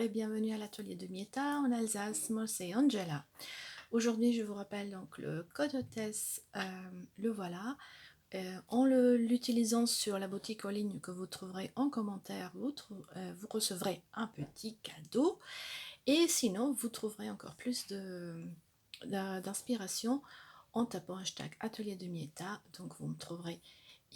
et bienvenue à l'atelier de Mieta en Alsace. Moi c'est Angela. Aujourd'hui je vous rappelle donc le code hôtesse, le voilà. En l'utilisant sur la boutique en ligne que vous trouverez en commentaire, vous recevrez un petit cadeau. Et sinon vous trouverez encore plus d'inspiration en tapant hashtag atelier de Mieta. Donc vous me trouverez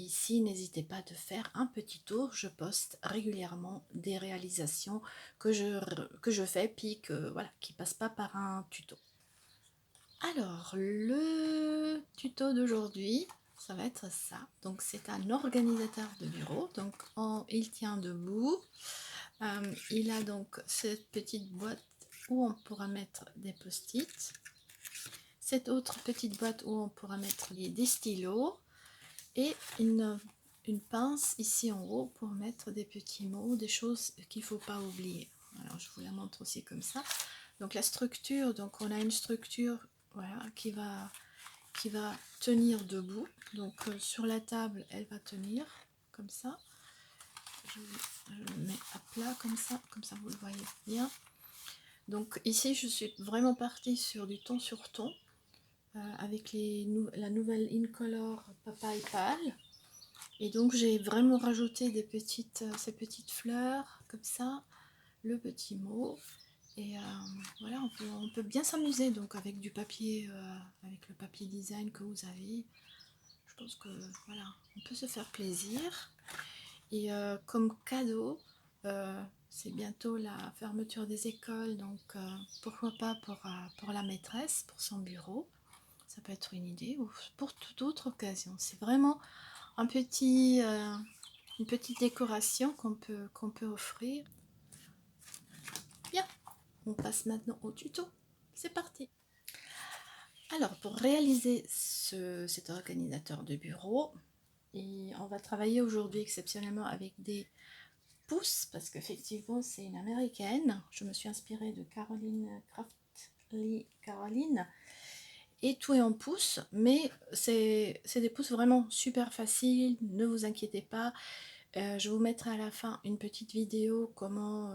ici, n'hésitez pas de faire un petit tour, je poste régulièrement des réalisations que je fais, puis voilà, qui ne passent pas par un tuto. Alors, le tuto d'aujourd'hui, ça va être ça. Donc, c'est un organisateur de bureau, donc il tient debout. Il a donc cette petite boîte où on pourra mettre des post-it. Cette autre petite boîte où on pourra mettre des stylos. Et une pince ici en haut pour mettre des petits mots, des choses qu'il ne faut pas oublier. Alors je vous la montre aussi comme ça. Donc la structure, donc on a une structure voilà, qui va tenir debout. Donc sur la table, elle va tenir comme ça. Je le mets à plat comme ça vous le voyez bien. Donc ici je suis vraiment partie sur du ton sur ton avec la nouvelle Incolor Papaye Pâle. Et donc j'ai vraiment rajouté ces petites fleurs comme ça, le petit mot. Et voilà, on peut bien s'amuser donc avec du papier, avec le papier design que vous avez. Je pense que voilà, on peut se faire plaisir. Et comme cadeau, c'est bientôt la fermeture des écoles, donc pourquoi pas pour la maîtresse, pour son bureau. Ça peut être une idée, ou pour toute autre occasion. C'est vraiment une petite décoration qu'on peut offrir. Bien, on passe maintenant au tuto. C'est parti. Alors, pour réaliser cet organisateur de bureau, et on va travailler aujourd'hui exceptionnellement avec des pouces, parce qu'effectivement, c'est une américaine. Je me suis inspirée de Caroline Craftly Caroline. Et tout est en pouces, mais c'est des pouces vraiment super faciles, ne vous inquiétez pas. Je vous mettrai à la fin une petite vidéo comment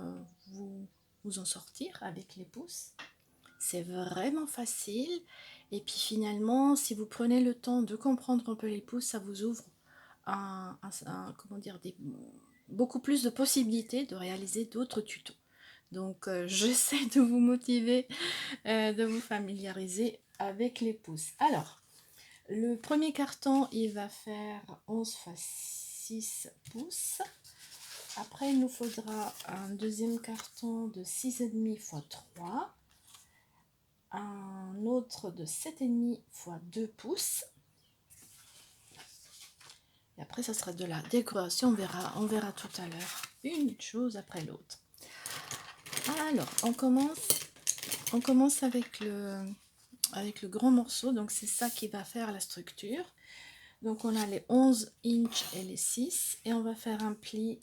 vous en sortir avec les pouces. C'est vraiment facile. Et puis finalement, si vous prenez le temps de comprendre un peu les pouces, ça vous ouvre comment dire, beaucoup plus de possibilités de réaliser d'autres tutos. Donc j'essaie de vous motiver, de vous familiariser avec les pouces. Alors, le premier carton, il va faire 11 x 6 pouces. Après, il nous faudra un deuxième carton de 6,5 x 3. Un autre de 7,5 x 2 pouces. Et après, ça sera de la décoration. On verra tout à l'heure. Une chose après l'autre. Alors, on commence avec le grand morceau. Donc, c'est ça qui va faire la structure. Donc, on a les 11 inches et les 6. Et on va faire un pli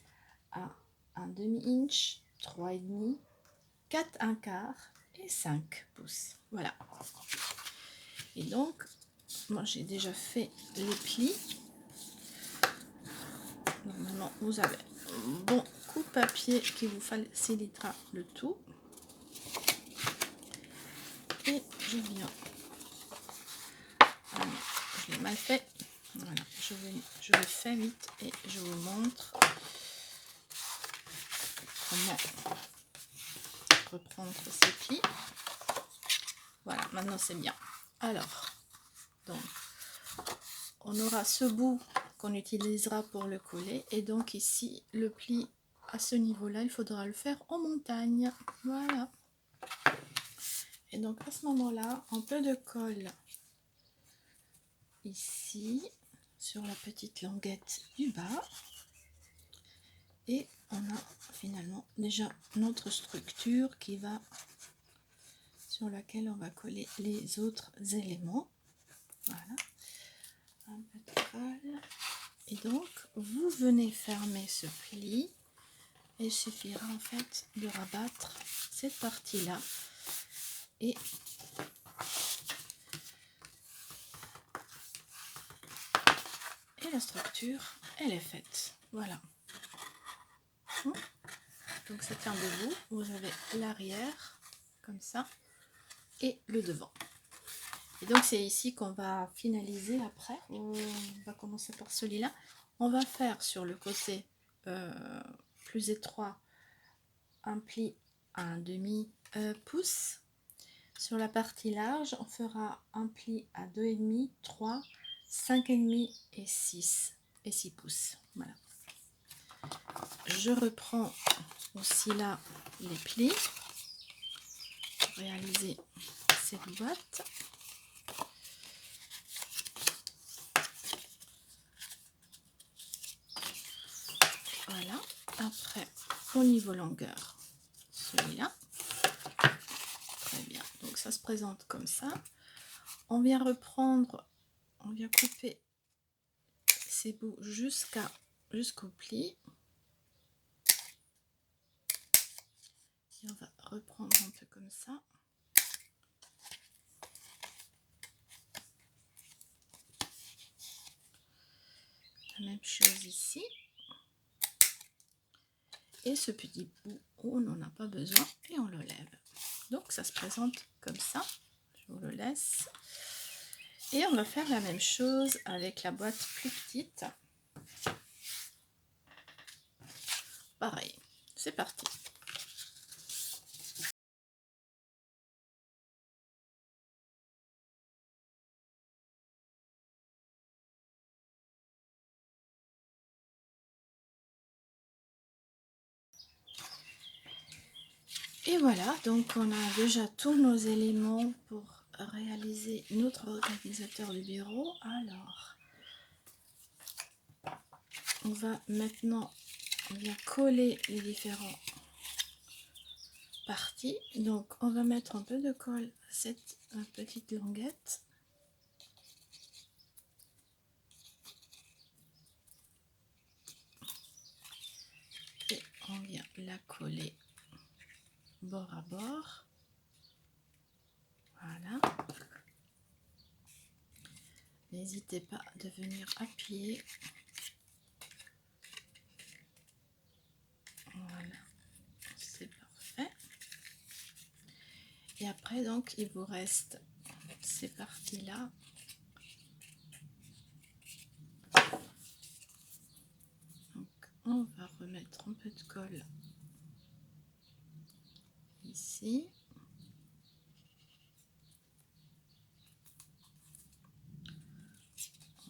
à 1 demi-inch, 3,5, 4 1 quart et 5 pouces. Voilà. Et donc, moi j'ai déjà fait les plis. Normalement, vous avez un bon coupe-papier qui vous facilitera le tout. Et je viens. Ah non, je l'ai mal fait. Voilà, je le fais vite et je vous montre comment reprendre ces plis. Voilà, maintenant c'est bien. Alors, donc, on aura ce bout qu'on utilisera pour le coller. Et donc ici, le pli à ce niveau-là, il faudra le faire en montagne. Voilà. Et donc à ce moment-là, un peu de colle ici, sur la petite languette du bas. Et on a finalement déjà notre structure qui va sur laquelle on va coller les autres éléments. Voilà. Un peu de colle. Et donc, vous venez fermer ce pli. Et il suffira en fait de rabattre cette partie-là. Et la structure, elle est faite. Voilà. Donc ça tient debout. Vous avez l'arrière, comme ça, et le devant. Et donc c'est ici qu'on va finaliser après. On va commencer par celui-là. On va faire sur le côté plus étroit un pli à un demi pouce. Sur la partie large, on fera un pli à 2,5, 3, 5,5 et 6 pouces. Voilà. Je reprends aussi là les plis pour réaliser cette boîte. Voilà. Après, au niveau longueur, celui-là. Très bien. Donc ça se présente comme ça. On vient reprendre, on vient couper ces bouts jusqu'au pli. Et on va reprendre un peu comme ça. La même chose ici. Et ce petit bout où on n'en a pas besoin et on le lève. Donc ça se présente comme ça. Je vous le laisse. Et on va faire la même chose avec la boîte plus petite. Pareil, c'est parti. Et voilà, donc on a déjà tous nos éléments pour réaliser notre organisateur de bureau. Alors, on va maintenant coller les différentes parties. Donc, on va mettre un peu de colle à cette petite languette. Et on vient la coller bord à bord. Voilà. N'hésitez pas de venir appuyer. Voilà, c'est parfait. Et après, donc, il vous reste ces parties-là. Donc, on va remettre un peu de colle ici.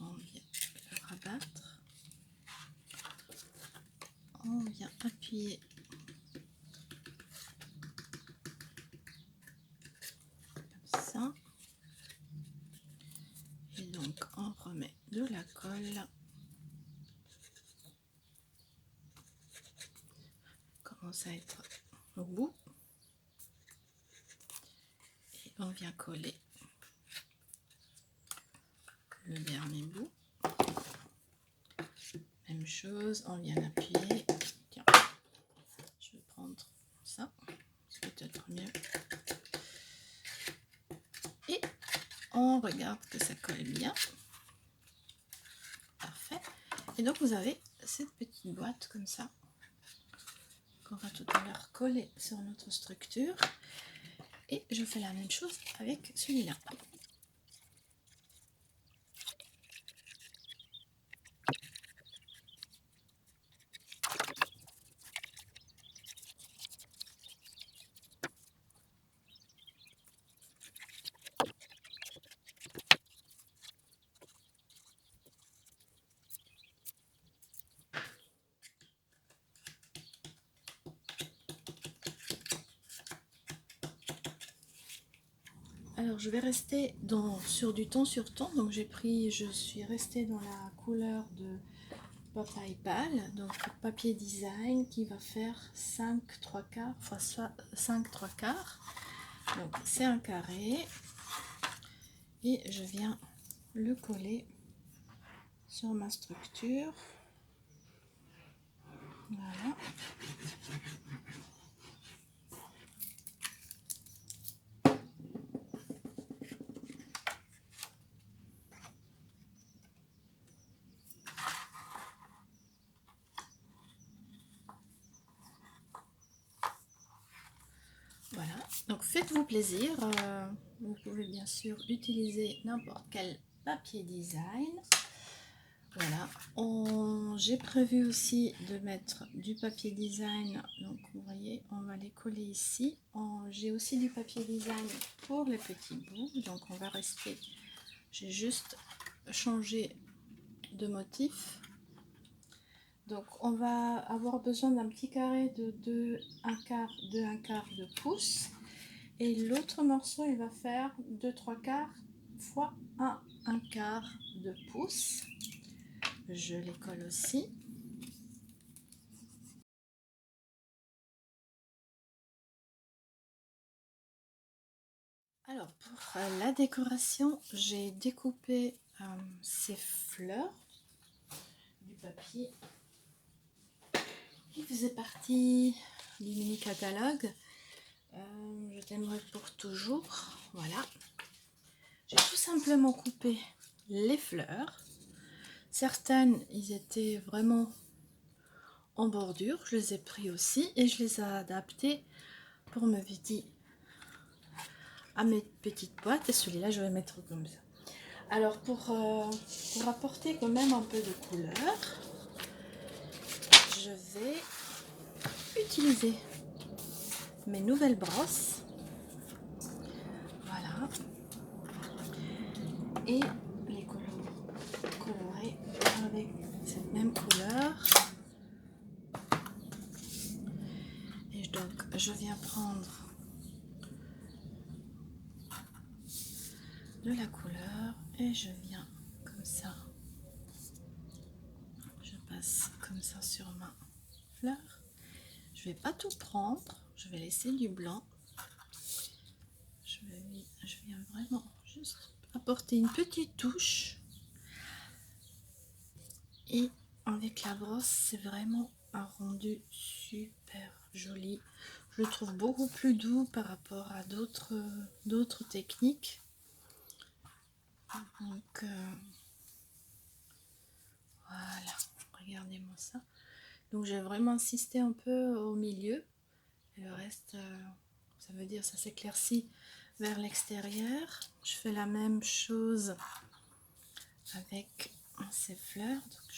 On vient le rabattre. On vient appuyer comme ça. Et donc, on remet de la colle. Commence à être au bout. Et on vient coller le dernier bout. Même chose, on vient appuyer. Tiens, je vais prendre ça, c'est peut-être mieux. Et on regarde que ça colle bien. Parfait. Et donc vous avez cette petite boîte comme ça qu'on va tout à l'heure coller sur notre structure. Et je fais la même chose avec celui-là. Alors je vais rester sur du ton sur ton, donc je suis restée dans la couleur de papaye pâle, donc papier design qui va faire 5 3/4 fois 5 3/4, donc c'est un carré et je viens le coller sur ma structure. Voilà. Donc faites-vous plaisir, vous pouvez bien sûr utiliser n'importe quel papier design. Voilà, j'ai prévu aussi de mettre du papier design, donc vous voyez, on va les coller ici. J'ai aussi du papier design pour les petits bouts, donc on va rester, j'ai juste changé de motif. Donc on va avoir besoin d'un petit carré de 1 quart de pouce, et l'autre morceau il va faire 2/3 quarts fois 1 quart de pouce. Je les colle aussi. Alors pour la décoration, j'ai découpé ces fleurs du papier qui faisait partie du mini catalogue. Je t'aimerai pour toujours. Voilà, j'ai tout simplement coupé les fleurs. Certaines, ils étaient vraiment en bordure, je les ai pris aussi et je les ai adaptés pour me vider à mes petites boîtes, et celui-là je vais mettre comme ça. Alors pour apporter quand même un peu de couleur, je vais utiliser mes nouvelles brosses, voilà, et les colorer avec cette même couleur. Et donc je viens prendre de la couleur et je viens comme ça, je passe comme ça sur ma fleur. Je vais pas tout prendre, je vais laisser du blanc. Je viens vraiment juste apporter une petite touche, et avec la brosse c'est vraiment un rendu super joli. Je le trouve beaucoup plus doux par rapport à d'autres techniques. Donc voilà, regardez-moi ça. Donc j'ai vraiment insisté un peu au milieu, et le reste ça veut dire ça s'éclaircit vers l'extérieur. Je fais la même chose avec ces fleurs, donc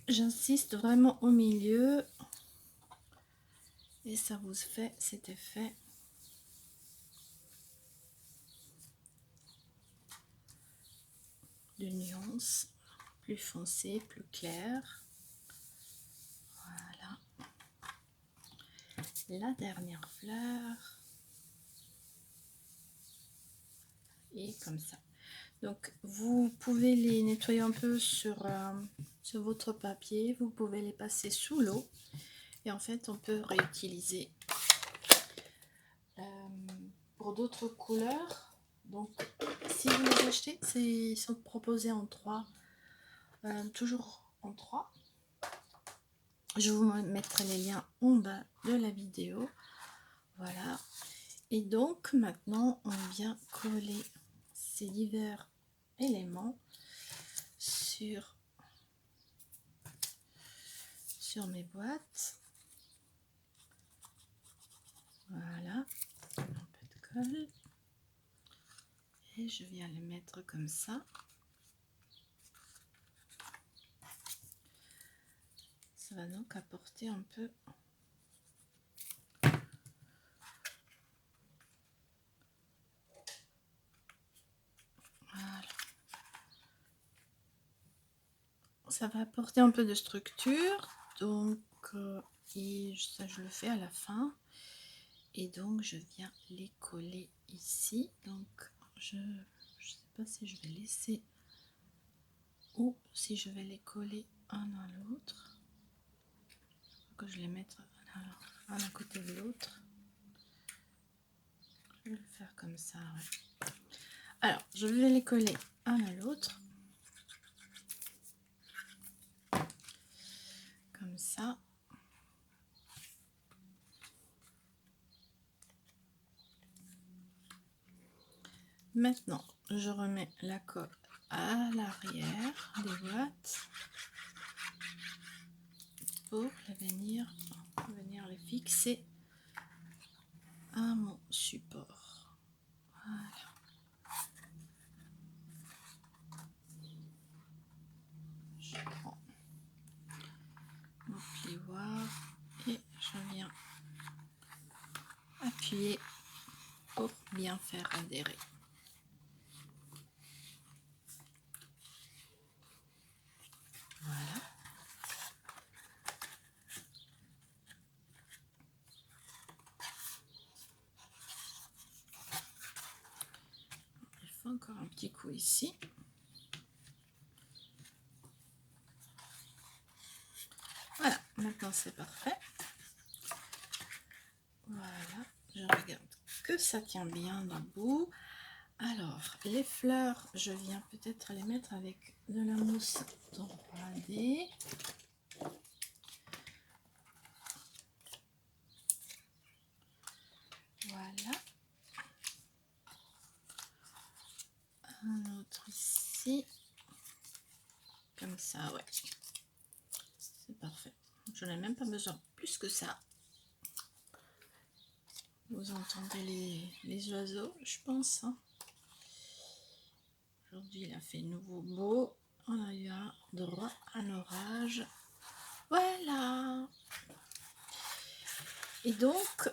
j'insiste vraiment au milieu et ça vous fait cet effet de nuance plus foncé, plus clair. Voilà, la dernière fleur, et comme ça. Donc vous pouvez les nettoyer un peu sur votre papier, vous pouvez les passer sous l'eau, et en fait on peut réutiliser pour d'autres couleurs. Donc si vous les achetez, ils sont proposés en 3, toujours en 3. Je vous mettrai les liens en bas de la vidéo. Voilà, et donc maintenant on vient coller ces divers éléments sur mes boîtes. Voilà, un peu de colle, et je viens les mettre comme ça. Ça va donc apporter un peu voilà. Ça va apporter un peu de structure, donc et ça je le fais à la fin, et donc je viens les coller ici. Donc je sais pas si je vais laisser ou si je vais les coller un à l'autre, que je les mette un à côté de l'autre. Je vais le faire comme ça, ouais. Alors je vais les coller un à l'autre comme ça. Maintenant je remets la colle à l'arrière des boîtes pour la venir venir les fixer à mon support. Voilà. Je prends mon plioir et je viens appuyer pour bien faire adhérer. Voilà. Il faut encore un petit coup ici. Voilà, maintenant c'est parfait. Voilà, je regarde que ça tient bien debout. Alors, les fleurs, je viens peut-être les mettre avec de la mousse 3D. Voilà. Un autre ici. Comme ça, ouais. C'est parfait. Je n'ai même pas besoin plus que ça. Vous entendez les oiseaux, je pense. Hein. Aujourd'hui, il a fait nouveau beau. On a eu un droit à un orage. Voilà. Et donc,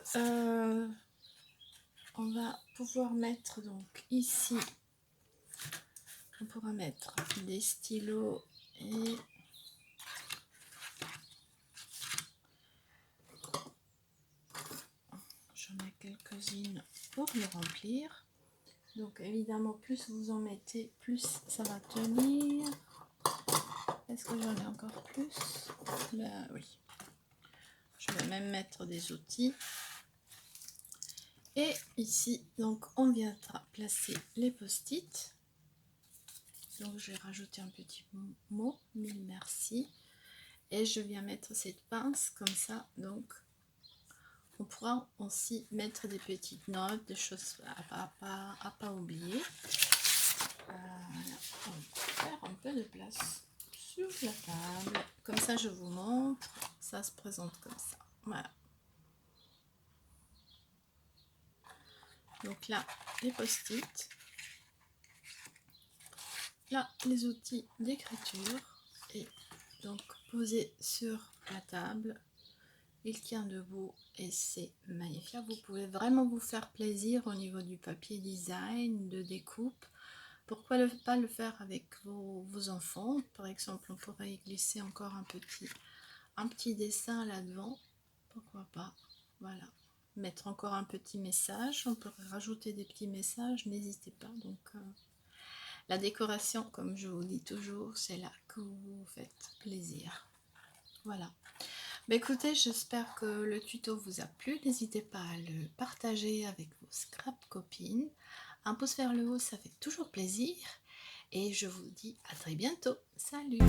on va pouvoir mettre donc ici, on pourra mettre des stylos et j'en ai quelques-unes pour les remplir. Donc évidemment, plus vous en mettez, plus ça va tenir. Est-ce que j'en ai encore plus? Ben oui. Je vais même mettre des outils. Et ici, donc on viendra placer les post-it. Donc je vais rajouter un petit mot, mille merci. Et je viens mettre cette pince comme ça, donc on pourra aussi mettre des petites notes, des choses à pas oublier. Voilà. On va faire un peu de place sur la table. Comme ça, je vous montre. Ça se présente comme ça. Voilà. Donc là, les post-it. Là, les outils d'écriture. Et donc, posé sur la table. Il tient debout et c'est magnifique. Vous pouvez vraiment vous faire plaisir au niveau du papier design, de découpe. Pourquoi pas le faire avec vos enfants? Par exemple, on pourrait y glisser encore un petit dessin là-devant. Pourquoi pas? Voilà. Mettre encore un petit message. On pourrait rajouter des petits messages. N'hésitez pas. Donc, la décoration, comme je vous dis toujours, c'est là que vous vous faites plaisir. Voilà. Bah écoutez, j'espère que le tuto vous a plu. N'hésitez pas à le partager avec vos scrap copines. Un pouce vers le haut, ça fait toujours plaisir. Et je vous dis à très bientôt. Salut!